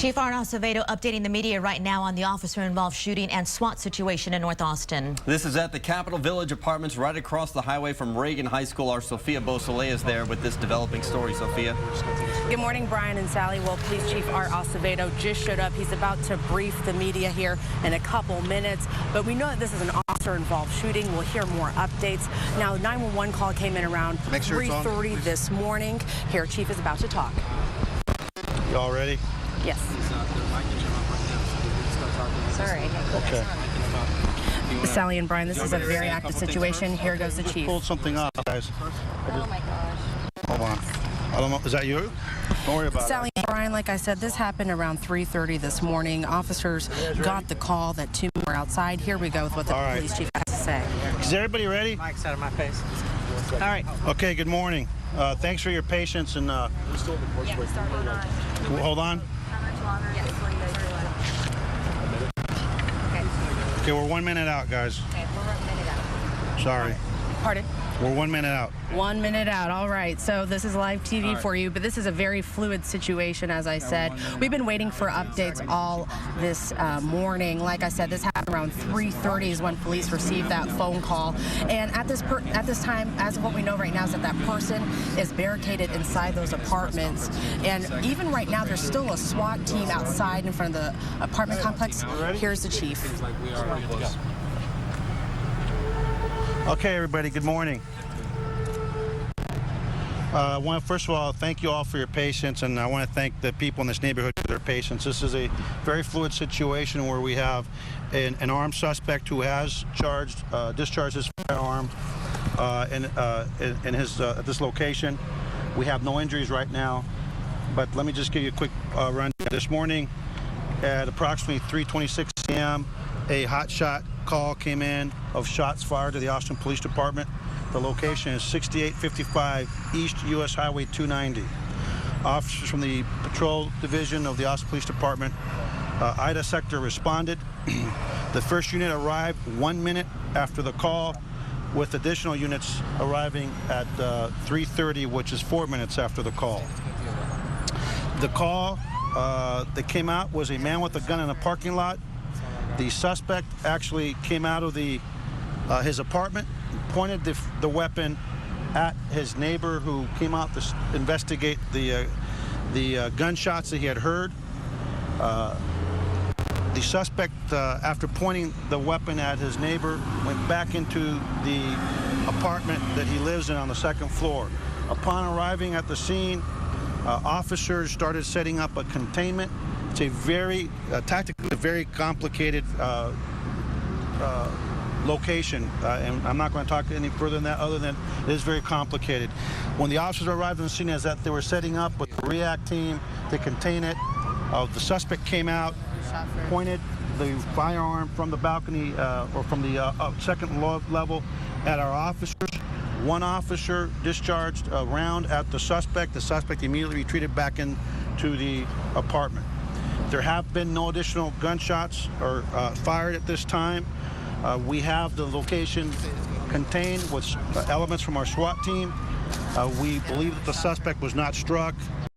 Chief Acevedo updating the media right now on the officer-involved shooting and SWAT situation in North Austin. This is at the Capitol Village Apartments right across the highway from Reagan High School. Our Sophia Beausoleil is there with this developing story. Sophia. Good morning, Brian and Sally. Well, Police Chief Acevedo just showed up. He's about to brief the media here in a couple minutes, but we know that this is an officer-involved shooting. We'll hear more updates. Now, 911 call came in around 3:30 this morning. Here, Chief is about to talk. You all ready? Yes. Sorry. Okay. Sally and Brian, this is a very active situation. Here goes the Chief. Pulled something up, guys. Oh my gosh. Hold on. I don't know. Is that you? Don't worry about it. Sally and Brian, like I said, this happened around 3:30 this morning. Officers got the call that two were outside. Here we go with what the police chief has to say. Is everybody ready? Mike's out of my face. All right. Okay, good morning. Thanks for your patience and hold on. Okay, we're 1 minute out, guys. Okay, we're 1 minute out. Sorry. Pardon? We're 1 minute out. 1 minute out. All right. So this is live TV for you, but this is a very fluid situation, as I said. We've been waiting for updates all this morning. Like I said, this happened around 3:30 is when police received that phone call. And at this time, as of what we know right now, is that that person is barricaded inside those apartments. And even right now, there's still a SWAT team outside in front of the apartment complex. Here's the chief. Okay, everybody, good morning. I want to, first of all, thank you all for your patience, and I want to thank the people in this neighborhood for their patience. This is a very fluid situation where we have an armed suspect who has discharged his firearm in his at this location. We have no injuries right now, but let me just give you a quick run. This morning at approximately 3:26 a.m., a hot shot call came in of shots fired to the Austin Police Department. The location is 6855 East US Highway 290. Officers from the Patrol Division of the Austin Police Department, Ida Sector, responded. The first unit arrived 1 minute after the call, with additional units arriving at 3:30, which is 4 minutes after the call. The call that came out was a man with a gun in a parking lot. The suspect actually came out of his apartment, pointed the weapon at his neighbor, who came out to investigate the gunshots that he had heard. The suspect, after pointing the weapon at his neighbor, went back into the apartment that he lives in on the second floor. Upon arriving at the scene, officers started setting up a containment. It's a very tactically very complicated location, and I'm not going to talk any further than that, other than it is very complicated. When the officers arrived on the scene, as that they were setting up with the REACT team to contain it, the suspect came out, pointed the firearm from the balcony or from the second level at our officers. One officer discharged a round at the suspect. The suspect immediately retreated back into the apartment. There have been no additional gunshots or fired at this time. We have the location contained with elements from our SWAT team. We believe that the suspect was not struck.